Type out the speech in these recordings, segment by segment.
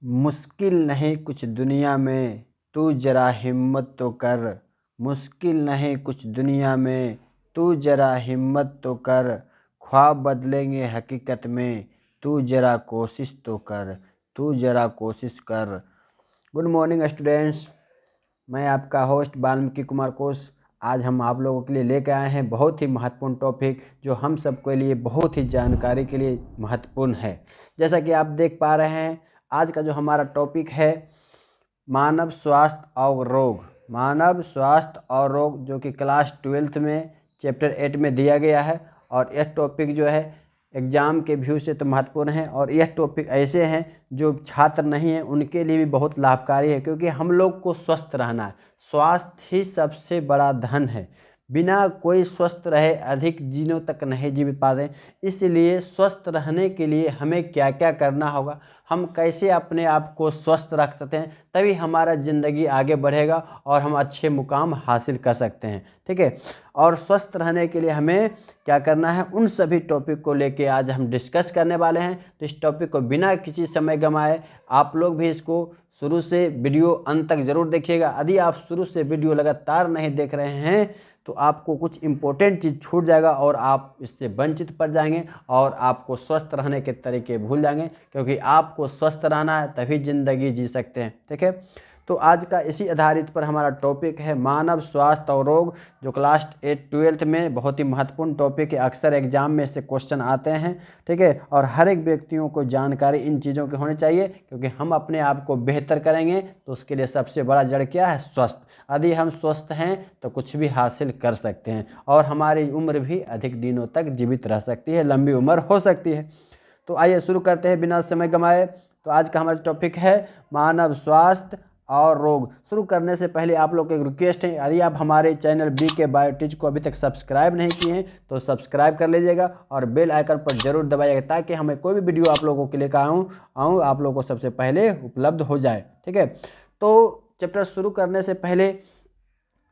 मुश्किल नहीं कुछ दुनिया में, तू जरा हिम्मत तो कर। मुश्किल नहीं कुछ दुनिया में, तू जरा हिम्मत तो कर। ख्वाब बदलेंगे हकीकत में, तू जरा कोशिश तो कर। तू जरा कोशिश कर। गुड मॉर्निंग स्टूडेंट्स, मैं आपका होस्ट वाल्मीकि कुमार कोश। आज हम आप लोगों के लिए लेकर आए हैं बहुत ही महत्वपूर्ण टॉपिक, जो हम सबके लिए बहुत ही जानकारी के लिए महत्वपूर्ण है। जैसा कि आप देख पा रहे हैं, आज का जो हमारा टॉपिक है मानव स्वास्थ्य और रोग। मानव स्वास्थ्य और रोग, जो कि क्लास 12th में चैप्टर 8 में दिया गया है। और यह टॉपिक जो है एग्ज़ाम के व्यू से तो महत्वपूर्ण है, और यह टॉपिक ऐसे हैं जो छात्र नहीं हैं उनके लिए भी बहुत लाभकारी है, क्योंकि हम लोग को स्वस्थ रहना है। स्वास्थ्य ही सबसे बड़ा धन है। बिना कोई स्वस्थ रहे अधिक दिनों तक नहीं जीवित पाते। इसलिए स्वस्थ रहने के लिए हमें क्या क्या करना होगा, हम कैसे अपने आप को स्वस्थ रख सकते हैं, तभी हमारा ज़िंदगी आगे बढ़ेगा और हम अच्छे मुकाम हासिल कर सकते हैं। ठीक है, और स्वस्थ रहने के लिए हमें क्या करना है, उन सभी टॉपिक को लेके आज हम डिस्कस करने वाले हैं। तो इस टॉपिक को बिना किसी समय गंवाए आप लोग भी इसको शुरू से वीडियो अंत तक ज़रूर देखिएगा। यदि आप शुरू से वीडियो लगातार नहीं देख रहे हैं तो आपको कुछ इम्पोर्टेंट चीज़ छूट जाएगा और आप इससे वंचित पड़ जाएंगे और आपको स्वस्थ रहने के तरीके भूल जाएंगे, क्योंकि आपको स्वस्थ रहना है तभी ज़िंदगी जी सकते हैं। ठीक है, तो आज का इसी आधारित पर हमारा टॉपिक है मानव स्वास्थ्य और रोग, जो क्लास 12th में बहुत ही महत्वपूर्ण टॉपिक है। अक्सर एग्जाम में इससे क्वेश्चन आते हैं। ठीक है, और हर एक व्यक्तियों को जानकारी इन चीज़ों की होनी चाहिए, क्योंकि हम अपने आप को बेहतर करेंगे तो उसके लिए सबसे बड़ा जड़ क्या है, स्वस्थ। यदि हम स्वस्थ हैं तो कुछ भी हासिल कर सकते हैं और हमारी उम्र भी अधिक दिनों तक जीवित रह सकती है, लंबी उम्र हो सकती है। तो आइए शुरू करते हैं बिना समय गंवाए। तो आज का हमारा टॉपिक है मानव स्वास्थ्य और रोग। शुरू करने से पहले आप लोग को एक रिक्वेस्ट है, यदि आप हमारे चैनल BK बायोटीज को अभी तक सब्सक्राइब नहीं किए हैं तो सब्सक्राइब कर लीजिएगा और बेल आइकन पर जरूर दबाइएगा, ताकि हमें कोई भी वीडियो आप लोगों के लिए आऊँ आप लोगों को सबसे पहले उपलब्ध हो जाए। ठीक है, तो चैप्टर शुरू करने से पहले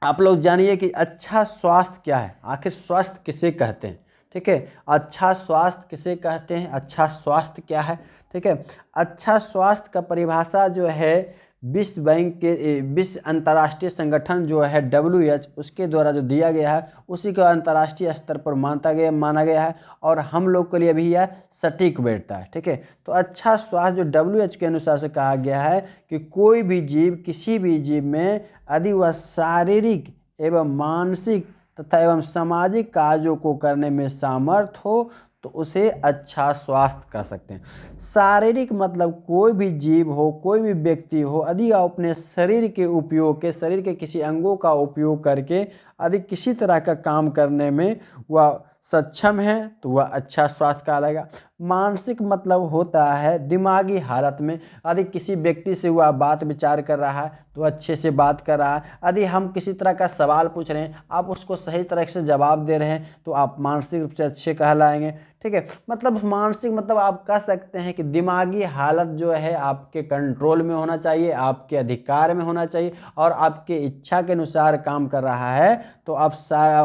आप लोग जानिए कि अच्छा स्वास्थ्य क्या है, आखिर स्वास्थ्य किसे कहते हैं। ठीक है, अच्छा स्वास्थ्य किसे कहते हैं, अच्छा स्वास्थ्य क्या है। ठीक है, अच्छा स्वास्थ्य का परिभाषा जो है विश्व बैंक के विश्व अंतर्राष्ट्रीय संगठन जो है WHO, उसके द्वारा जो दिया गया है उसी को अंतर्राष्ट्रीय स्तर पर माना गया है, और हम लोग के लिए भी यह सटीक बैठता है। ठीक है, तो अच्छा स्वास्थ्य जो WHO के अनुसार से कहा गया है कि कोई भी जीव, किसी भी जीव में यदि वह शारीरिक एवं मानसिक तथा एवं सामाजिक कार्यों को करने में सामर्थ हो तो उसे अच्छा स्वास्थ्य कह सकते हैं। शारीरिक मतलब कोई भी जीव हो, कोई भी व्यक्ति हो, यदि आप अपने शरीर के उपयोग के, शरीर के किसी अंगों का उपयोग करके यदि किसी तरह का काम करने में वह सक्षम है तो वह अच्छा स्वास्थ्य कहलाएगा। मानसिक मतलब होता है दिमागी हालत में, यदि किसी व्यक्ति से वह बात विचार कर रहा है तो अच्छे से बात कर रहा है। यदि हम किसी तरह का सवाल पूछ रहे हैं, आप उसको सही तरह से जवाब दे रहे हैं तो आप मानसिक रूप से अच्छे कहलाएंगे। ठीक है, मतलब मानसिक मतलब आप कह सकते हैं कि दिमागी हालत जो है आपके कंट्रोल में होना चाहिए, आपके अधिकार में होना चाहिए, और आपके इच्छा के अनुसार काम कर रहा है तो आप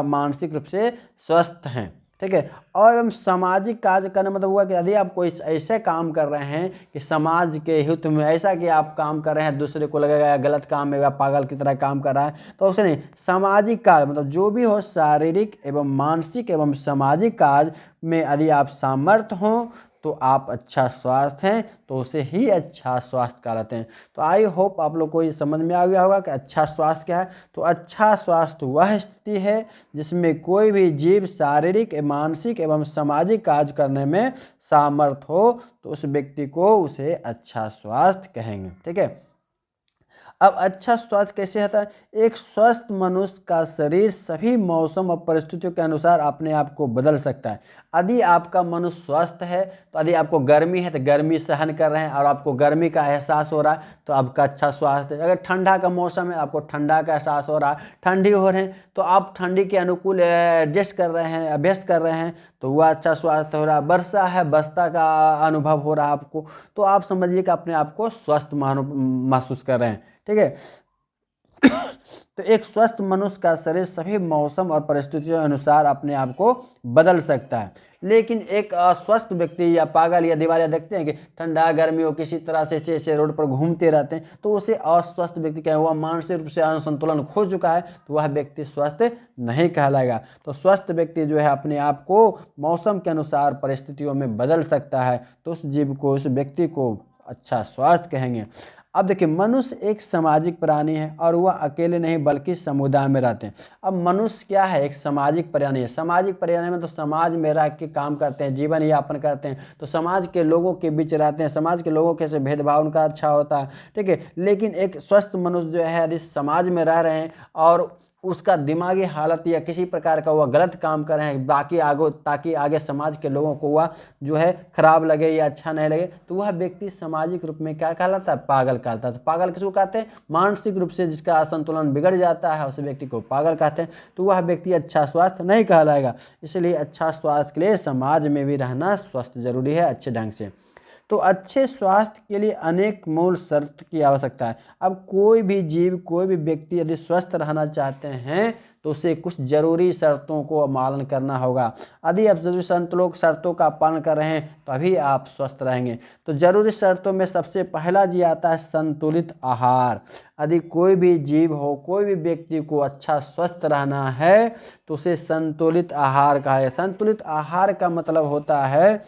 मानसिक रूप से स्वस्थ हैं। ठीक है, और एवं सामाजिक कार्य करने मतलब हुआ कि यदि आप कोई ऐसे काम कर रहे हैं कि समाज के हित में, ऐसा कि आप काम कर रहे हैं दूसरे को लगेगा गलत काम है या पागल की तरह काम कर रहा है, तो उसे नहीं। सामाजिक कार्य मतलब जो भी हो, शारीरिक एवं मानसिक एवं सामाजिक कार्य में यदि आप सामर्थ्य हों तो आप अच्छा स्वास्थ्य हैं, तो उसे ही अच्छा स्वास्थ्य कहलाते हैं। तो आई होप आप लोग को ये समझ में आ गया होगा कि अच्छा स्वास्थ्य क्या है। तो अच्छा स्वास्थ्य वह स्थिति है जिसमें कोई भी जीव शारीरिक, मानसिक एवं सामाजिक कार्य करने में सामर्थ हो तो उस व्यक्ति को उसे अच्छा स्वास्थ्य कहेंगे। ठीक है, अब अच्छा स्वास्थ्य कैसे होता है, एक स्वस्थ मनुष्य का शरीर सभी मौसम और परिस्थितियों के अनुसार अपने आप को बदल सकता है। यदि आपका मनुष्य स्वस्थ है तो यदि आपको गर्मी है तो गर्मी सहन कर रहे हैं और आपको गर्मी का एहसास हो रहा है तो आपका अच्छा स्वास्थ्य है। अगर ठंडा का मौसम है, आपको ठंडा का एहसास हो रहा है, ठंडी हो रहे हैं तो आप ठंडी के अनुकूल एडजस्ट कर रहे हैं, अभ्यस्त कर रहे हैं, तो वह अच्छा स्वास्थ्य हो रहा है। वर्षा है, वर्षा का अनुभव हो रहा है आपको, तो आप समझिए कि अपने आप को स्वस्थ महसूस कर रहे हैं। ठीक है, तो एक स्वस्थ मनुष्य का शरीर सभी मौसम और परिस्थितियों के अनुसार अपने आप को बदल सकता है। लेकिन एक अस्वस्थ व्यक्ति या पागल या दीवालिया देखते हैं कि ठंडा गर्मी हो किसी तरह से ऐसे रोड पर घूमते रहते हैं, तो उसे अस्वस्थ व्यक्ति क्या है, वह मानसिक रूप से असंतुलन खो चुका है, तो वह व्यक्ति स्वस्थ नहीं कहलाएगा। तो स्वस्थ व्यक्ति जो है अपने आप को मौसम के अनुसार परिस्थितियों में बदल सकता है, तो उस जीव को, उस व्यक्ति को अच्छा स्वास्थ्य कहेंगे। अब देखिए, मनुष्य एक सामाजिक प्राणी है और वह अकेले नहीं बल्कि समुदाय में रहते हैं। अब मनुष्य क्या है, एक सामाजिक प्राणी है। सामाजिक प्राणी में तो समाज में रह के काम करते हैं, जीवन यापन करते हैं, तो समाज के लोगों के बीच रहते हैं, समाज के लोगों के से भेदभाव उनका अच्छा होता है, ठीक है। लेकिन एक स्वस्थ मनुष्य जो है यदि समाज में रह रहे हैं और उसका दिमागी हालत या किसी प्रकार का वह गलत काम कर रहे हैं बाकी आगे, ताकि आगे समाज के लोगों को वह जो है खराब लगे या अच्छा नहीं लगे, तो वह व्यक्ति सामाजिक रूप में क्या कहलाता है, पागल कहलाता है। तो पागल किसको कहते हैं, मानसिक रूप से जिसका असंतुलन बिगड़ जाता है उस व्यक्ति को पागल कहते हैं, तो वह व्यक्ति अच्छा स्वास्थ्य नहीं कहलाएगा। इसलिए अच्छा स्वास्थ्य के लिए समाज में भी रहना स्वस्थ जरूरी है अच्छे ढंग से। तो अच्छे स्वास्थ्य के लिए अनेक मूल शर्त की आवश्यकता है। अब कोई भी जीव, कोई भी व्यक्ति यदि स्वस्थ रहना चाहते हैं तो उसे कुछ जरूरी शर्तों को पालन करना होगा। यदि आप जरूरी शर्तों का पालन कर रहे हैं तभी आप स्वस्थ रहेंगे। तो जरूरी शर्तों में सबसे पहला जी आता है संतुलित आहार। यदि कोई भी जीव हो, कोई भी व्यक्ति को अच्छा स्वस्थ रहना है तो उसे संतुलित आहार कहा है। संतुलित आहार का मतलब होता है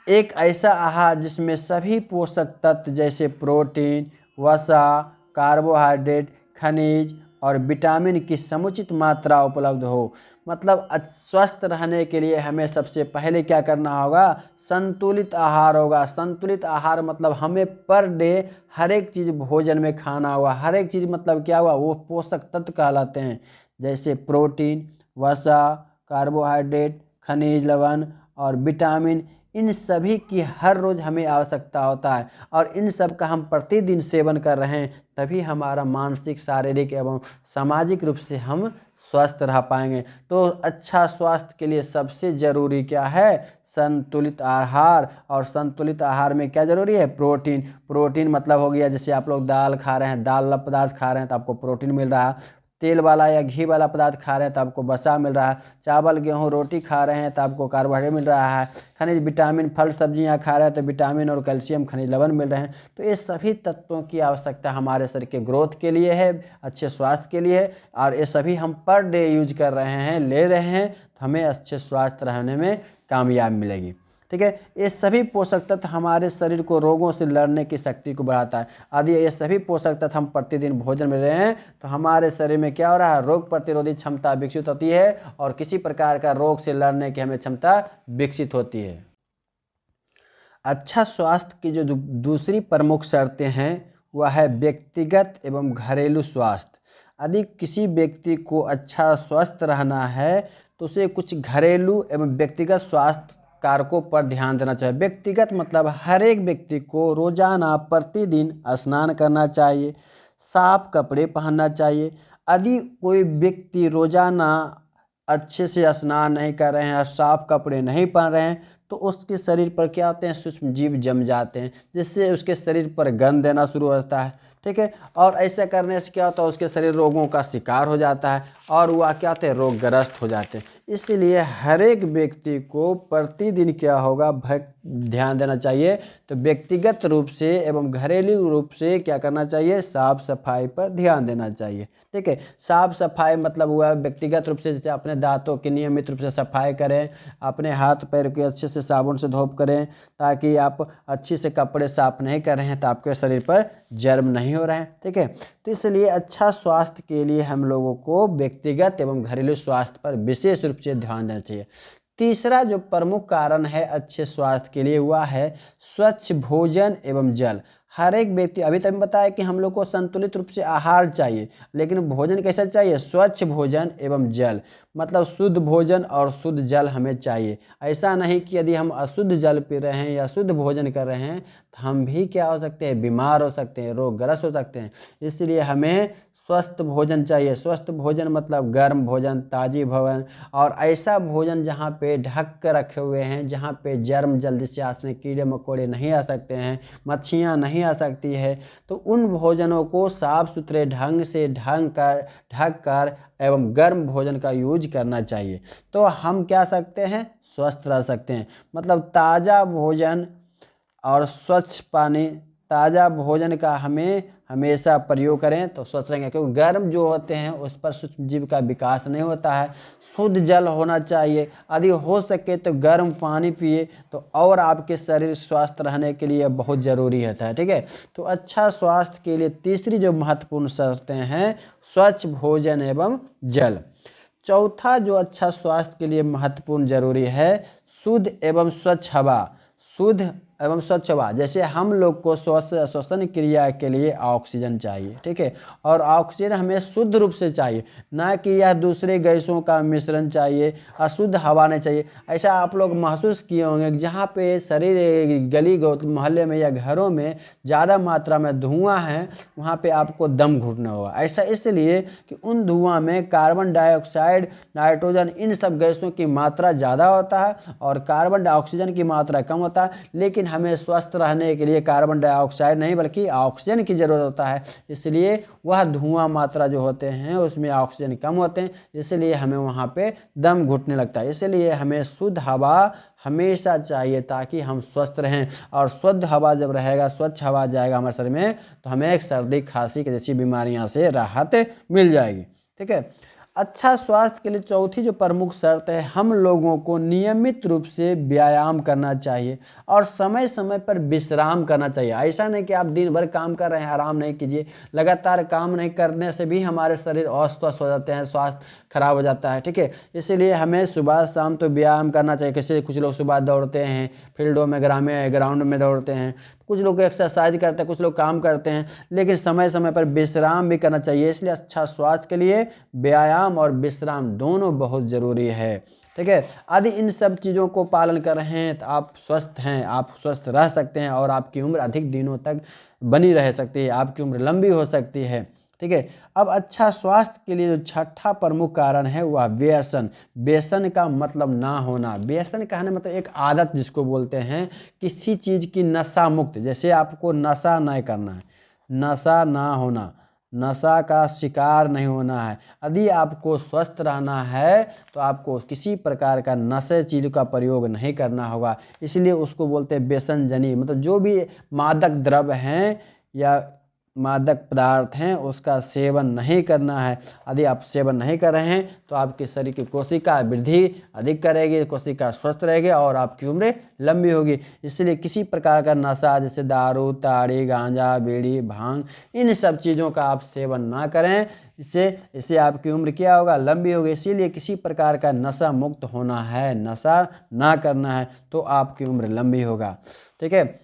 एक ऐसा आहार जिसमें सभी पोषक तत्व जैसे प्रोटीन, वसा, कार्बोहाइड्रेट, खनिज और विटामिन की समुचित मात्रा उपलब्ध हो। मतलब स्वस्थ रहने के लिए हमें सबसे पहले क्या करना होगा, संतुलित आहार होगा। संतुलित आहार मतलब हमें पर डे हर एक चीज़ भोजन में खाना होगा। हर एक चीज़ मतलब क्या हुआ, वो पोषक तत्व कहलाते हैं, जैसे प्रोटीन, वसा, कार्बोहाइड्रेट, खनिज लवण और विटामिन। इन सभी की हर रोज़ हमें आवश्यकता होता है और इन सब का हम प्रतिदिन सेवन कर रहे हैं, तभी हमारा मानसिक, शारीरिक एवं सामाजिक रूप से हम स्वस्थ रह पाएंगे। तो अच्छा स्वास्थ्य के लिए सबसे ज़रूरी क्या है, संतुलित आहार। और संतुलित आहार में क्या ज़रूरी है, प्रोटीन। प्रोटीन मतलब हो गया जैसे आप लोग दाल खा रहे हैं, दाल वाला पदार्थ खा रहे हैं तो आपको प्रोटीन मिल रहा है। तेल वाला या घी वाला पदार्थ खा रहे हैं तो आपको वसा मिल रहा है। चावल, गेहूं, रोटी खा रहे हैं तो आपको कार्बोहाइड्रेट मिल रहा है। खनिज, विटामिन, फल सब्जियां खा रहे हैं तो विटामिन और कैल्शियम, खनिज लवण मिल रहे हैं। तो ये सभी तत्वों की आवश्यकता हमारे शरीर के ग्रोथ के लिए है, अच्छे स्वास्थ्य के लिए है, और ये सभी हम पर डे यूज कर रहे हैं, ले रहे हैं, तो हमें अच्छे स्वास्थ्य रहने में कामयाब मिलेगी। ठीक है, ये सभी पोषक तत्व हमारे शरीर को रोगों से लड़ने की शक्ति को बढ़ाता है। यदि ये सभी पोषक तत्व हम प्रतिदिन भोजन में रहे हैं तो हमारे शरीर में क्या हो रहा है, रोग प्रतिरोधी क्षमता विकसित होती है और किसी प्रकार का रोग से लड़ने की हमें क्षमता विकसित होती है। अच्छा स्वास्थ्य की जो दूसरी प्रमुख शर्तें हैं वह है व्यक्तिगत एवं घरेलू स्वास्थ्य। यदि किसी व्यक्ति को अच्छा स्वस्थ रहना है तो उसे कुछ घरेलू एवं व्यक्तिगत स्वास्थ्य कारकों पर ध्यान देना चाहिए। व्यक्तिगत मतलब हर एक व्यक्ति को रोजाना प्रतिदिन स्नान करना चाहिए, साफ कपड़े पहनना चाहिए। यदि कोई व्यक्ति रोजाना अच्छे से स्नान नहीं कर रहे हैं और साफ कपड़े नहीं पहन रहे हैं तो उसके शरीर पर क्या होते हैं, सूक्ष्म जीव जम जाते हैं, जिससे उसके शरीर पर गंध देना शुरू होता है। ठीक है, और ऐसा करने से क्या होता है, उसके शरीर रोगों का शिकार हो जाता है और वह क्या होते हैं, रोगग्रस्त हो जाते हैं। इसलिए हर एक व्यक्ति को प्रतिदिन क्या होगा, ध्यान देना चाहिए। तो व्यक्तिगत रूप से एवं घरेलू रूप से क्या करना चाहिए, साफ सफाई पर ध्यान देना चाहिए। ठीक है, साफ सफाई मतलब हुआ व्यक्तिगत रूप से, जैसे अपने दांतों की नियमित रूप से सफाई करें, अपने हाथ पैर को अच्छे से साबुन से धोप करें, ताकि आप अच्छे से कपड़े साफ नहीं कर रहे हैं तो आपके शरीर पर जर्म नहीं हो रहे हैं। ठीक है, तो इसलिए अच्छा स्वास्थ्य के लिए हम लोगों को व्यक्तिगत एवं घरेलू स्वास्थ्य पर विशेष रूप से ध्यान देना चाहिए। तीसरा जो प्रमुख कारण है अच्छे स्वास्थ्य के लिए वह है स्वच्छ भोजन एवं जल। हर एक व्यक्ति, अभी तक बताया कि हम लोग को संतुलित रूप से आहार चाहिए, लेकिन भोजन कैसा चाहिए, स्वच्छ भोजन एवं जल। मतलब शुद्ध भोजन और शुद्ध जल हमें चाहिए। ऐसा नहीं कि यदि हम अशुद्ध जल पी रहे हैं या शुद्ध भोजन कर रहे हैं तो हम भी क्या हो सकते हैं, बीमार हो सकते हैं, रोगग्रस्त हो सकते हैं। इसलिए हमें स्वस्थ भोजन चाहिए। स्वस्थ भोजन मतलब गर्म भोजन, ताज़ी भोजन, और ऐसा भोजन जहाँ पे ढक कर रखे हुए हैं, जहाँ पे जर्म जल्दी से कीड़े मकोड़े नहीं आ सकते हैं, मच्छियाँ नहीं नहीं आ सकती है, तो उन भोजनों को साफ सुथरे ढंग से ढक कर एवं गर्म भोजन का यूज करना चाहिए। तो हम क्या सकते हैं, स्वस्थ रह सकते हैं। मतलब ताज़ा भोजन और स्वच्छ पानी, ताज़ा भोजन का हमें हमेशा प्रयोग करें तो स्वस्थ रहेंगे, क्योंकि गर्म जो होते हैं उस पर सूक्ष्म जीव का विकास नहीं होता है। शुद्ध जल होना चाहिए, यदि हो सके तो गर्म पानी पिए, तो और आपके शरीर स्वस्थ रहने के लिए बहुत ज़रूरी होता है। ठीक है, तो अच्छा स्वास्थ्य के लिए तीसरी जो महत्वपूर्ण शर्तें हैं, स्वच्छ भोजन एवं जल। चौथा जो अच्छा स्वास्थ्य के लिए महत्वपूर्ण जरूरी है, शुद्ध एवं स्वच्छ हवा। शुद्ध एवं स्वच्छ हवा, जैसे हम लोग को श्वसन क्रिया के लिए ऑक्सीजन चाहिए, ठीक है, और ऑक्सीजन हमें शुद्ध रूप से चाहिए, ना कि यह दूसरे गैसों का मिश्रण चाहिए, अशुद्ध हवा नहीं चाहिए। ऐसा आप लोग महसूस किए होंगे कि जहाँ पे शरीर गली मोहल्ले में या घरों में ज़्यादा मात्रा में धुआं है, वहाँ पे आपको दम घुटना होगा। ऐसा इसलिए कि उन धुआं में कार्बन डाइऑक्साइड, नाइट्रोजन, इन सब गैसों की मात्रा ज़्यादा होता है और कार्बन डाइऑक्सीजन की मात्रा कम होता है। लेकिन हमें स्वस्थ रहने के लिए कार्बन डाइऑक्साइड नहीं बल्कि ऑक्सीजन की ज़रूरत होता है, इसलिए वह धुआं मात्रा जो होते हैं उसमें ऑक्सीजन कम होते हैं, इसलिए हमें वहाँ पे दम घुटने लगता है। इसलिए हमें शुद्ध हवा हमेशा चाहिए ताकि हम स्वस्थ रहें, और शुद्ध हवा जब रहेगा, स्वच्छ हवा जाएगा हमारे शरीर में, तो हमें एक सर्दी खांसी की जैसी बीमारियों से राहत मिल जाएगी। ठीक है, अच्छा स्वास्थ्य के लिए चौथी जो प्रमुख शर्त है, हम लोगों को नियमित रूप से व्यायाम करना चाहिए और समय समय पर विश्राम करना चाहिए। ऐसा नहीं कि आप दिन भर काम कर रहे हैं, आराम नहीं कीजिए। लगातार काम नहीं करने से भी हमारे शरीर अस्वस्थ हो जाते हैं, स्वास्थ्य खराब हो जाता है। ठीक है, इसीलिए हमें सुबह शाम तो व्यायाम करना चाहिए। कैसे कुछ लोग सुबह दौड़ते हैं, फील्डों में ग्राउंड में दौड़ते हैं, कुछ लोग एक्सरसाइज करते हैं, कुछ लोग काम करते हैं, लेकिन समय समय पर विश्राम भी करना चाहिए। इसलिए अच्छा स्वास्थ्य के लिए व्यायाम और विश्राम दोनों बहुत ज़रूरी है। ठीक है, यदि इन सब चीज़ों को पालन कर रहे हैं तो आप स्वस्थ हैं, आप स्वस्थ रह सकते हैं और आपकी उम्र अधिक दिनों तक बनी रह सकती है, आपकी उम्र लंबी हो सकती है। ठीक है, अब अच्छा स्वास्थ्य के लिए जो छठा प्रमुख कारण है वह व्यसन। व्यसन का मतलब ना होना। व्यसन कहने मतलब एक आदत जिसको बोलते हैं, किसी चीज़ की नशा मुक्त। जैसे आपको नशा नहीं करना है, नशा ना होना, नशा का शिकार नहीं होना है। यदि आपको स्वस्थ रहना है तो आपको किसी प्रकार का नशे चीज़ का प्रयोग नहीं करना होगा। इसलिए उसको बोलते हैं व्यसन जनी, मतलब जो भी मादक द्रव्य हैं या मादक पदार्थ हैं उसका सेवन नहीं करना है। यदि आप सेवन नहीं कर रहे हैं तो आपके शरीर की कोशिका वृद्धि अधिक करेगी, कोशिका स्वस्थ रहेगी और आपकी उम्र लंबी होगी। इसलिए किसी प्रकार का नशा जैसे दारू, ताड़ी, गांजा, बीड़ी, भांग, इन सब चीज़ों का आप सेवन ना करें। इससे आपकी उम्र क्या होगा, लंबी होगी। इसीलिए किसी प्रकार का नशा मुक्त होना है, नशा ना करना है, तो आपकी उम्र लंबी होगा। ठीक है,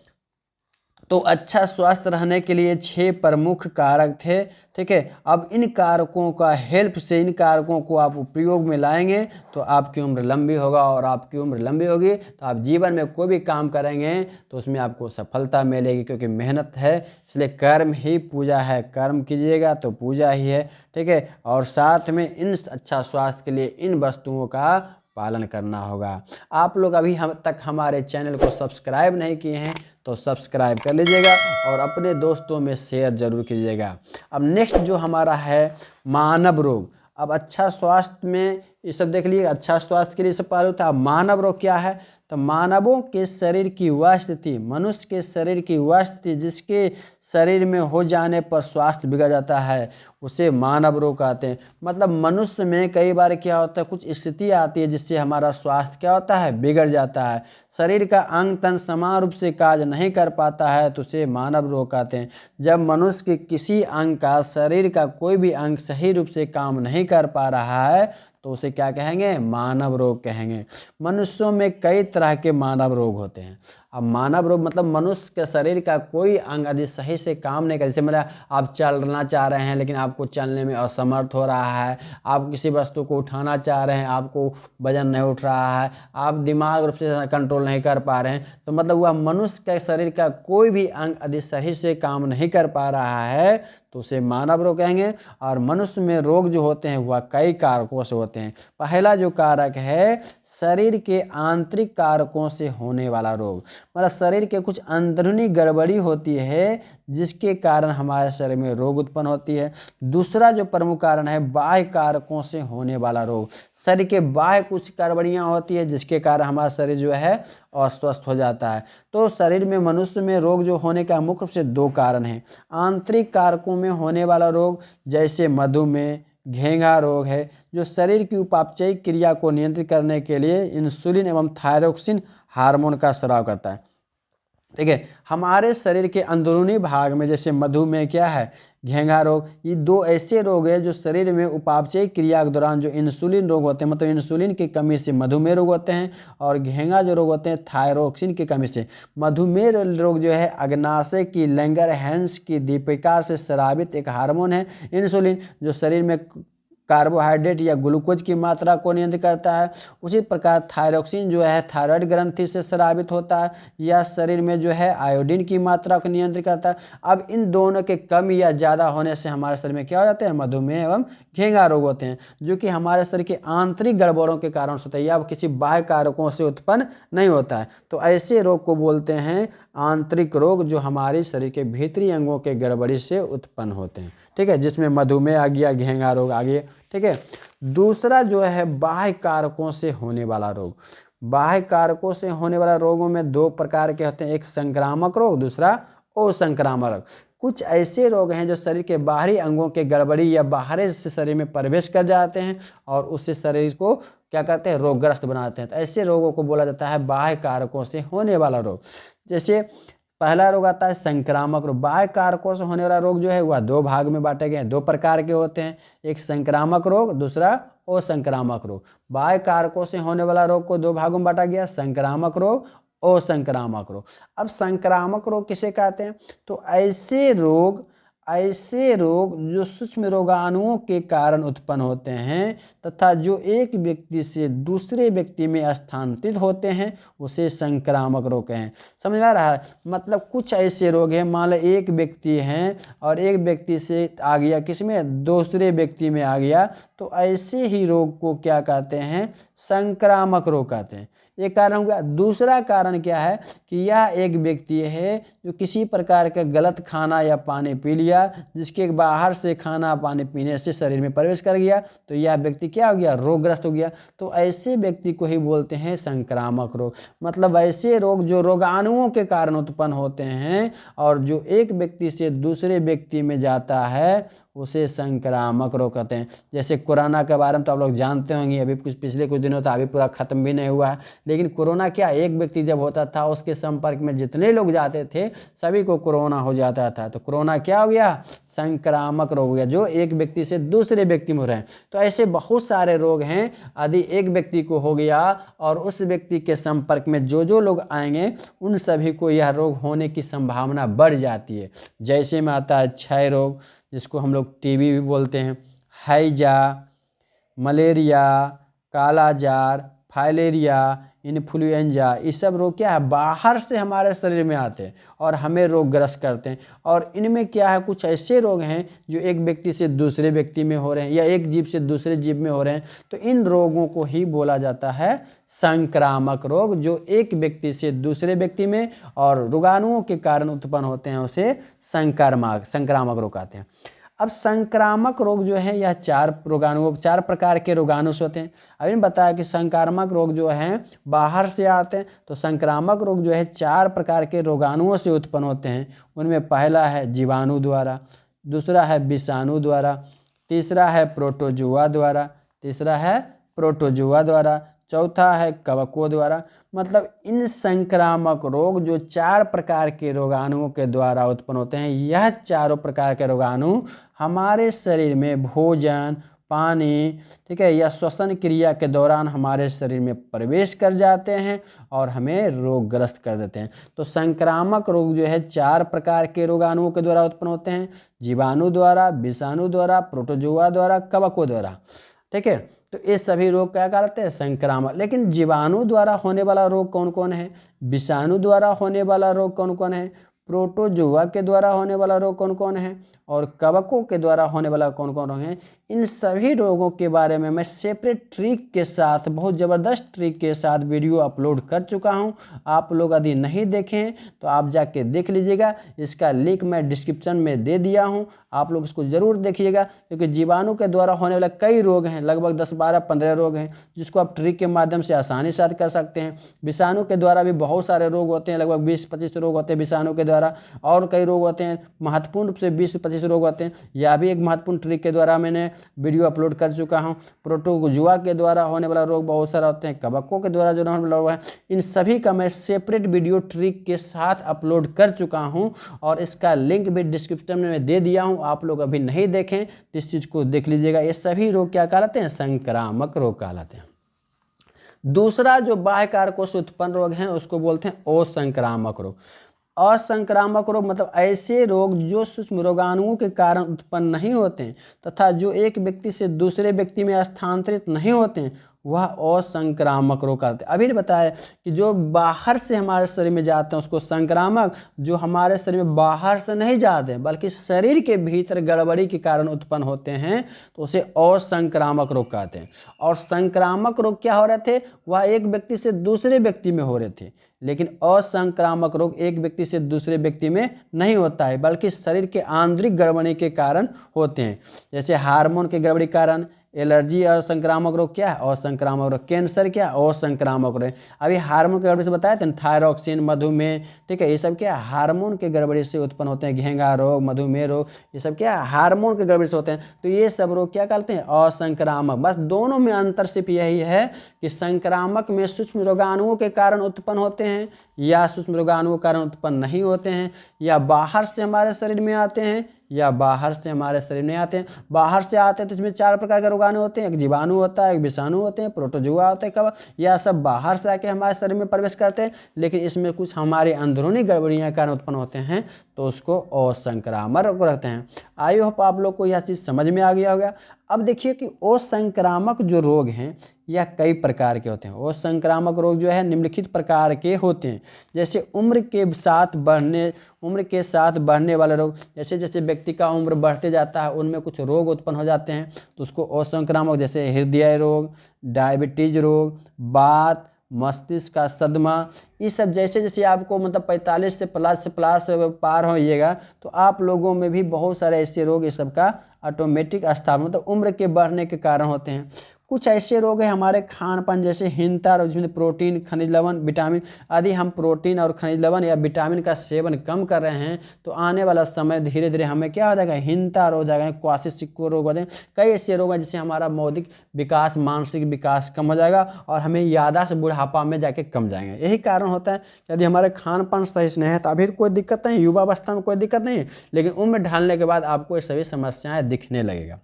तो अच्छा स्वास्थ्य रहने के लिए 6 प्रमुख कारक थे। ठीक है, अब इन कारकों का हेल्प से, इन कारकों को आप उपयोग में लाएंगे तो आपकी उम्र लंबी होगा, और आपकी उम्र लंबी होगी तो आप जीवन में कोई भी काम करेंगे तो उसमें आपको सफलता मिलेगी, क्योंकि मेहनत है। इसलिए कर्म ही पूजा है, कर्म कीजिएगा तो पूजा ही है। ठीक है, और साथ में इन अच्छा स्वास्थ्य के लिए इन वस्तुओं का पालन करना होगा। आप लोग अभी हम तक हमारे चैनल को सब्सक्राइब नहीं किए हैं तो सब्सक्राइब कर लीजिएगा और अपने दोस्तों में शेयर जरूर कीजिएगा। अब नेक्स्ट जो हमारा है मानव रोग। अब अच्छा स्वास्थ्य में ये सब देख लीजिए, अच्छा स्वास्थ्य के लिए सब पालन होता है। मानव रोग क्या है, तो मानवों के शरीर की वह स्थिति, मनुष्य के शरीर की वह स्थिति जिसके शरीर में हो जाने पर स्वास्थ्य बिगड़ जाता है, उसे मानव रोग कहते हैं। मतलब मनुष्य में कई बार क्या होता है, कुछ स्थिति आती है जिससे हमारा स्वास्थ्य क्या होता है, बिगड़ जाता है। शरीर का अंग तन समान रूप से कार्य नहीं कर पाता है तो उसे मानव रोग कहते हैं। जब मनुष्य के किसी अंग का, शरीर का कोई भी अंग सही रूप से काम नहीं कर पा रहा है तो उसे क्या कहेंगे, मानव रोग कहेंगे। मनुष्यों में कई तरह के मानव रोग होते हैं। अब मानव रोग मतलब मनुष्य के शरीर का कोई अंग यदि सही से काम नहीं कर, जैसे मतलब आप चलना चाह रहे हैं लेकिन आपको चलने में असमर्थ हो रहा है, आप किसी वस्तु को उठाना चाह रहे हैं, आपको वजन नहीं उठ रहा है, आप दिमाग रूप से कंट्रोल नहीं कर पा रहे हैं, तो मतलब वह मनुष्य के शरीर का कोई भी अंग यदि सही से काम नहीं कर पा रहा है तो उसे मानव रोग कहेंगे। और मनुष्य में रोग जो होते हैं वह कई कारकों से होते हैं। होते हैं। पहला जो कारक है शरीर के आंतरिक कारकों से होने वाला रोग, मतलब शरीर के कुछ अंदरूनी गड़बड़ी होती है जिसके कारण हमारे शरीर में रोग उत्पन्न होती है। दूसरा जो प्रमुख कारण है बाह्य कारकों से होने वाला रोग, शरीर के बाह्य कुछ गड़बड़ियाँ होती है जिसके कारण हमारा शरीर जो है अस्वस्थ हो जाता है। तो शरीर में मनुष्य में रोग जो होने का मुख्य रूप से दो कारण हैं। आंतरिक कारकों में होने वाला रोग जैसे मधुमेह, घेंघा रोग है जो शरीर की उपापचयी क्रिया को नियंत्रित करने के लिए इंसुलिन एवं थायरोक्सिन हार्मोन का स्राव करता है। ठीक है, हमारे शरीर के अंदरूनी भाग में जैसे मधुमेह क्या है, घेंघा रोग, ये दो ऐसे रोग है जो शरीर में उपापचयी क्रिया के दौरान जो इंसुलिन रोग होते हैं, मतलब इंसुलिन की कमी से मधुमेह रोग होते हैं, और घेंघा जो रोग होते हैं थायरोक्सिन की कमी से। मधुमेह रोग जो है अग्नाशय की लैंगरहैंस की दीपिका से स्रावित एक हार्मोन है इंसुलिन, जो शरीर में कार्बोहाइड्रेट या ग्लूकोज की मात्रा को नियंत्रित करता है। उसी प्रकार थायरोक्सिन जो है थायराइड ग्रंथि से स्रावित होता है या शरीर में जो है आयोडीन की मात्रा को नियंत्रित करता है। अब इन दोनों के कम या ज़्यादा होने से हमारे शरीर में क्या हो जाते हैं, मधुमेह एवं घेंघा रोग होते हैं, जो कि हमारे शरीर के आंतरिक गड़बड़ों के कारण होता है या किसी बाह्य कारकों से उत्पन्न नहीं होता है। तो ऐसे रोग को बोलते हैं आंतरिक रोग, जो हमारे शरीर के भीतरी अंगों के गड़बड़ी से उत्पन्न होते हैं। ठीक है, जिसमें मधुमेह आ गया, घेंघा रोग आ गया। ठीक है, दूसरा जो है बाह्य कारकों से होने वाला रोग। बाह्य कारकों से होने वाला रोगों में दो प्रकार के होते हैं, एक संक्रामक रोग, दूसरा असंक्रामक रोग। कुछ ऐसे रोग हैं जो शरीर के बाहरी अंगों के गड़बड़ी या बाहर से शरीर में प्रवेश कर जाते हैं और उससे शरीर को क्या करते हैं, रोगग्रस्त बनाते हैं। तो ऐसे रोगों को बोला जाता है बाह्य कारकों से होने वाला रोग। जैसे पहला रोग आता है संक्रामक रोग। बाह्य कारकों से होने वाला रोग जो है वह दो भाग में बांटे गए हैं, दो प्रकार के होते हैं, एक संक्रामक रोग, दूसरा असंक्रामक रोग। बाह्य कारकों से होने वाला रोग को दो भागों में बांटा गया, संक्रामक रोग, असंक्रामक रोग। अब संक्रामक रोग किसे कहते हैं, तो ऐसे रोग जो सूक्ष्म रोगाणुओं के कारण उत्पन्न होते हैं तथा जो एक व्यक्ति से दूसरे व्यक्ति में स्थानांतरित होते हैं, उसे संक्रामक रोग हैं। समझ आ रहा है, मतलब कुछ ऐसे रोग हैं, मान लो एक व्यक्ति हैं और एक व्यक्ति से आ गया, किसमें, दूसरे व्यक्ति में आ गया, तो ऐसे ही रोग को क्या कहते हैं, संक्रामक रोग कहते हैं। एक कारण हो गया। दूसरा कारण क्या है कि यह एक व्यक्ति है जो किसी प्रकार का गलत खाना या पानी पी लिया, जिसके बाहर से खाना पानी पीने से शरीर में प्रवेश कर गया, तो यह व्यक्ति क्या हो गया, रोगग्रस्त हो गया। तो ऐसे व्यक्ति को ही बोलते हैं संक्रामक रोग। मतलब ऐसे रोग जो रोगाणुओं के कारण उत्पन्न होते हैं और जो एक व्यक्ति से दूसरे व्यक्ति में जाता है, उसे संक्रामक रोग कहते हैं। जैसे कोरोना के बारे में तो आप लोग जानते होंगे, अभी पिछले कुछ दिनों तक अभी पूरा खत्म भी नहीं हुआ है, लेकिन कोरोना क्या, एक व्यक्ति जब होता था उसके संपर्क में जितने लोग जाते थे सभी को कोरोना हो जाता था। तो कोरोना क्या हो गया, संक्रामक रोग हो गया, जो एक व्यक्ति से दूसरे व्यक्ति में हो रहे हैं। तो ऐसे बहुत सारे रोग हैं, यदि एक व्यक्ति को हो गया और उस व्यक्ति के संपर्क में जो जो लोग आएंगे उन सभी को यह रोग होने की संभावना बढ़ जाती है। जैसे में आता है क्षय रोग, जिसको हम लोग टीबी भी बोलते हैं, हैजा, मलेरिया, कालाजार, फाइलेरिया, इन्फ्लुएंजा, ये सब रोग क्या है, बाहर से हमारे शरीर में आते हैं और हमें रोगग्रस्त करते हैं। और इनमें क्या है, कुछ ऐसे रोग हैं जो एक व्यक्ति से दूसरे व्यक्ति में हो रहे हैं या एक जीव से दूसरे जीव में हो रहे हैं। तो इन रोगों को ही बोला जाता है संक्रामक रोग, जो एक व्यक्ति से दूसरे व्यक्ति में और रोगाणुओं के कारण उत्पन्न होते हैं, उसे संक्रामक रोग कहते हैं। अब संक्रामक रोग जो है यह चार प्रकार के रोगाणु से होते हैं। अभी बताया कि संक्रामक रोग जो हैं बाहर से आते हैं, तो संक्रामक रोग जो है चार प्रकार के रोगाणुओं से उत्पन्न होते हैं। उनमें पहला है जीवाणु द्वारा, दूसरा है विषाणु द्वारा, तीसरा है प्रोटोजुआ द्वारा, चौथा है कवकों द्वारा। मतलब इन संक्रामक रोग जो चार प्रकार के रोगाणुओं के द्वारा उत्पन्न होते हैं, यह चारों प्रकार के रोगाणु हमारे शरीर में भोजन, पानी, ठीक है, या श्वसन क्रिया के दौरान हमारे शरीर में प्रवेश कर जाते हैं और हमें रोगग्रस्त कर देते हैं। तो संक्रामक रोग जो है चार प्रकार के रोगाणुओं के द्वारा उत्पन्न होते हैं, जीवाणु द्वारा, विषाणु द्वारा, प्रोटोजुआ द्वारा, कवकों द्वारा। ठीक है, तो ये सभी रोग क्या कहते हैं, संक्रामक। लेकिन जीवाणु द्वारा होने वाला रोग कौन कौन है, विषाणु द्वारा होने वाला रोग कौन कौन है, प्रोटोजुआ के द्वारा होने वाला रोग कौन कौन है और कवकों के द्वारा होने वाला कौन कौन रोग है, इन सभी रोगों के बारे में मैं सेपरेट ट्रिक के साथ, बहुत ज़बरदस्त ट्रिक के साथ वीडियो अपलोड कर चुका हूं। आप लोग यदि नहीं देखें तो आप जाके देख लीजिएगा, इसका लिंक मैं डिस्क्रिप्शन में दे दिया हूं। आप लोग इसको ज़रूर देखिएगा, क्योंकि जीवाणु के द्वारा होने वाले कई रोग हैं, लगभग 10, 12, 15 रोग हैं, जिसको आप ट्रिक के माध्यम से आसानी से कर सकते हैं। विषाणु के द्वारा भी बहुत सारे रोग होते हैं, लगभग 20-25 रोग होते हैं विषाणु के द्वारा, और कई रोग होते हैं, महत्वपूर्ण रूप से 20-25 रोग होते हैं। यह भी एक महत्वपूर्ण ट्रिक के द्वारा मैंने वीडियो अपलोड कर चुका हूँ। प्रोटोजुआ के द्वारा होने वाला रोग बहुत सारा होते हैं, कवकों के द्वारा जो होने वाला रोग है, इन सभी का मैं सेपरेट वीडियो ट्रिक के साथ अपलोड कर चुका हूँ, और इसका लिंक भी डिस्क्रिप्शन में दे दिया हूँ। आप लोग अभी नहीं देखें तो इस चीज़ को देख लीजिएगा। ये सभी रोग क्या कहलाते हैं? संक्रामक रोग कहलाते हैं। दूसरा जो बाह्य कारकों से उत्पन्न रोग हैं उसको बोलते हैं असंक्रामक रोग। असंक्रामक रोग मतलब ऐसे रोग जो सूक्ष्म रोगाणुओं के कारण उत्पन्न नहीं होते हैं तथा जो एक व्यक्ति से दूसरे व्यक्ति में स्थानांतरित नहीं होते हैं, वह असंक्रामक रोग कहते हैं। अभी बताया कि जो बाहर से हमारे शरीर में जाते हैं उसको संक्रामक, जो हमारे शरीर में बाहर से नहीं जाते हैं बल्कि शरीर के भीतर गड़बड़ी के कारण उत्पन्न होते हैं तो उसे असंक्रामक रोग कहते हैं। और संक्रामक रोग क्या हो रहे थे? वह एक व्यक्ति से दूसरे व्यक्ति में हो रहे थे, लेकिन असंक्रामक रोग एक व्यक्ति से दूसरे व्यक्ति में नहीं होता है, बल्कि शरीर के आंतरिक गड़बड़ी के कारण होते हैं। जैसे हार्मोन के गड़बड़ी कारण एलर्जी और संक्रामक रोग क्या है? असंक्रामक रोग। कैंसर क्या? असंक्रामक रोग। अभी हार्मोन के गड़बड़ी से बताया था, थायरॉक्सिन, मधुमेह, ठीक है, ये सब क्या है? हार्मोन के गड़बड़ी से उत्पन्न होते हैं। घेंगा रोग, मधुमेह रोग, ये सब क्या है? हार्मोन के गड़बड़ी से होते हैं। तो ये सब रोग क्या कहते हैं? असंक्रामक। बस दोनों में अंतर सिर्फ यही है कि संक्रामक में सूक्ष्म रोगाणुओं के कारण उत्पन्न होते हैं, या सूक्ष्म रोगाणुओं के कारण उत्पन्न नहीं होते हैं, या बाहर से हमारे शरीर में आते हैं, या बाहर से हमारे शरीर में आते हैं। बाहर से आते हैं तो इसमें 4 प्रकार के रोगाणु होते हैं, एक जीवाणु होता है, एक विषाणु होते हैं, प्रोटोजुआ होते हैं, कवक, यह सब बाहर से आके हमारे शरीर में प्रवेश करते हैं। लेकिन इसमें कुछ हमारे अंदरूनी गड़बड़ियाँ कारण उत्पन्न होते हैं तो उसको असंक्रामक रोग रखते हैं। आई होप आप लोग को यह चीज़ समझ में आ गया होगा। अब देखिए कि असंक्रामक जो रोग हैं यह कई प्रकार के होते हैं। असंक्रामक रोग जो है निम्नलिखित प्रकार के होते हैं। जैसे उम्र के साथ बढ़ने वाले रोग, जैसे जैसे व्यक्ति का उम्र बढ़ते जाता है उनमें कुछ रोग उत्पन्न हो जाते हैं तो उसको असंक्रामक, जैसे हृदय रोग, डायबिटीज रोग, बात, मस्तिष्क का सदमा, ये सब जैसे जैसे आपको मतलब 45 से प्लस पार होइएगा तो आप लोगों में भी बहुत सारे ऐसे रोग इस सब का ऑटोमेटिक स्थापना मतलब उम्र के बढ़ने के कारण होते हैं। कुछ ऐसे रोग हैं हमारे खान पान जैसे हीनता रोग, जिसमें प्रोटीन, खनिज लवण, विटामिन आदि, हम प्रोटीन और खनिज लवण या विटामिन का सेवन कम कर रहे हैं तो आने वाला समय धीरे धीरे हमें क्या हो जाएगा? हीनता रोग हो जाएगा, क्वासिसिको रोग हो जाएगा। कई ऐसे रोग हैं जिससे हमारा बौद्धिक विकास, मानसिक विकास कम हो जाएगा और हमें याददाश्त बुढ़ापा में जाके कम जाएंगे। यही कारण होता है यदि हमारे खान पान सही से नहीं है तो अभी कोई दिक्कत नहीं, युवावस्था में कोई दिक्कत नहीं है, लेकिन उम्र ढलने के बाद आपको ये सभी समस्याएं दिखने लगेगा।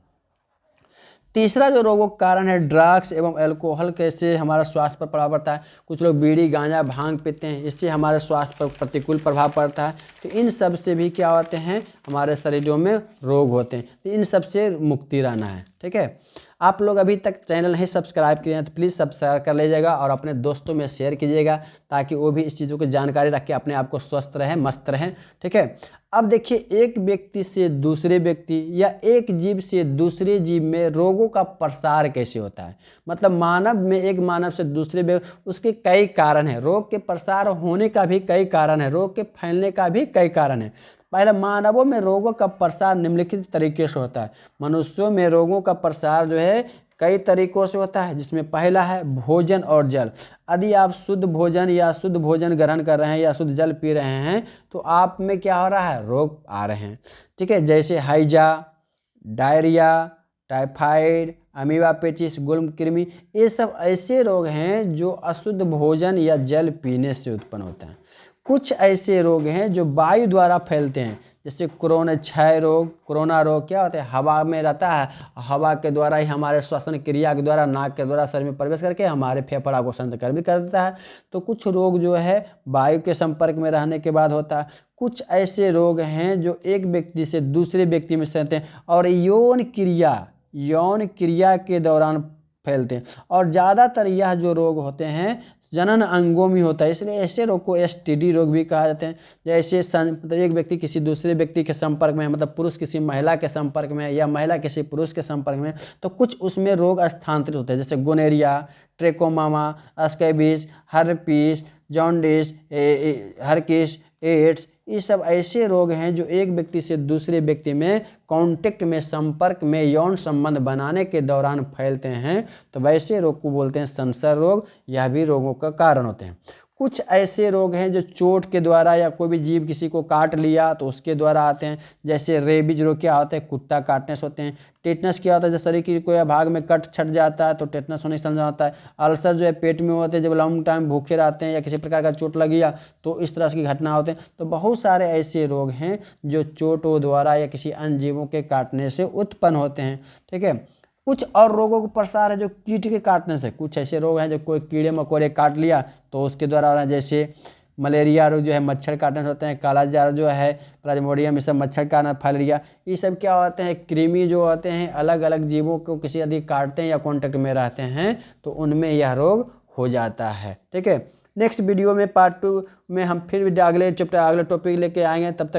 तीसरा जो रोगों का कारण है ड्रग्स एवं अल्कोहल, कैसे हमारा स्वास्थ्य पर प्रभाव पड़ता है। कुछ लोग बीड़ी, गांजा, भांग पीते हैं, इससे हमारे स्वास्थ्य पर प्रतिकूल प्रभाव पड़ता है। तो इन सब से भी क्या होते हैं? हमारे शरीरों में रोग होते हैं। तो इन सब से मुक्ति रहना है, ठीक है। आप लोग अभी तक चैनल नहीं सब्सक्राइब किए हैं तो प्लीज़ सब्सक्राइब कर लीजिएगा और अपने दोस्तों में शेयर कीजिएगा ताकि वो भी इस चीज़ों की जानकारी रख के अपने आप को स्वस्थ रहें, मस्त रहें, ठीक है। अब देखिए, एक व्यक्ति से दूसरे व्यक्ति या एक जीव से दूसरे जीव में रोगों का प्रसार कैसे होता है, मतलब मानव में एक मानव से दूसरे व्यक्ति, उसके कई कारण हैं। रोग के प्रसार होने का भी कई कारण है, रोग के फैलने का भी कई कारण है। पहले, मानवों में रोगों का प्रसार निम्नलिखित तरीके से होता है। मनुष्यों में रोगों का प्रसार जो है कई तरीकों से होता है, जिसमें पहला है भोजन और जल। यदि आप शुद्ध भोजन या शुद्ध भोजन ग्रहण कर रहे हैं या शुद्ध जल पी रहे हैं तो आप में क्या हो रहा है? रोग आ रहे हैं, ठीक है। जैसे हैजा, डायरिया, टाइफाइड, अमीबा पेचिस, गुल्म कृमि, ये सब ऐसे रोग हैं जो अशुद्ध भोजन या जल पीने से उत्पन्न होता है। कुछ ऐसे रोग हैं जो वायु द्वारा फैलते हैं, जैसे कोरोना रोग क्या होता है? हवा में रहता है, हवा के द्वारा ही हमारे श्वसन क्रिया के द्वारा नाक के द्वारा शरीर में प्रवेश करके हमारे फेफड़ा को संक्रमित कर देता है। तो कुछ रोग जो है वायु के संपर्क में रहने के बाद होता है। कुछ ऐसे रोग हैं जो एक व्यक्ति से दूसरे व्यक्ति में फैलते हैं और यौन क्रिया के दौरान फैलते हैं। और ज़्यादातर यह जो रोग होते हैं जनन अंगों में होता है, इसलिए ऐसे रोग को STD रोग भी कहा जाते हैं। जैसे मतलब एक व्यक्ति किसी दूसरे व्यक्ति के संपर्क में है, मतलब पुरुष किसी महिला के संपर्क में है या महिला किसी पुरुष के संपर्क में, तो कुछ उसमें रोग स्थानांतरित होते हैं, जैसे gonorrhoea, trachoma, scabies, herpes, jaundice, हर्किस, एड्स। ये सब ऐसे रोग हैं जो एक व्यक्ति से दूसरे व्यक्ति में कांटेक्ट में, संपर्क में, यौन संबंध बनाने के दौरान फैलते हैं, तो वैसे रोग को बोलते हैं संसर्ग रोग। यह भी रोगों का कारण होते हैं। कुछ ऐसे रोग हैं जो चोट के द्वारा या कोई भी जीव किसी को काट लिया तो उसके द्वारा आते हैं, जैसे रेबीज रोग क्या होता है, कुत्ता काटने से होते हैं। टेटनस क्या होता है, जब शरीर की कोई भाग में कट छट जाता है तो टेटनस होने से समझा होता है। अल्सर जो है पेट में होते हैं, जब लॉन्ग टाइम भूखे रहते हैं या किसी प्रकार का चोट लग गया तो इस तरह की घटना होते हैं। तो बहुत सारे ऐसे रोग हैं जो चोटों द्वारा या किसी अन्य जीवों के काटने से उत्पन्न होते हैं। ठीक है। कुछ और रोगों को प्रसार है जो कीट के काटने से, कुछ ऐसे रोग हैं जो कोई कीड़े मकोड़े काट लिया तो उसके द्वारा हो रहा है, जैसे मलेरिया रोग जो है मच्छर काटने से होते हैं, काला जार जो है प्लाज्मोडियम, ये सब मच्छर काटना, फाइलेरिया, ये सब क्या होते हैं, कृमि जो होते हैं अलग अलग जीवों को किसी यदि काटते हैं या कॉन्टेक्ट में रहते हैं तो उनमें यह रोग हो जाता है। ठीक है। नेक्स्ट वीडियो में पार्ट 2 में हम फिर भी अगले टॉपिक लेके आएंगे। तब तक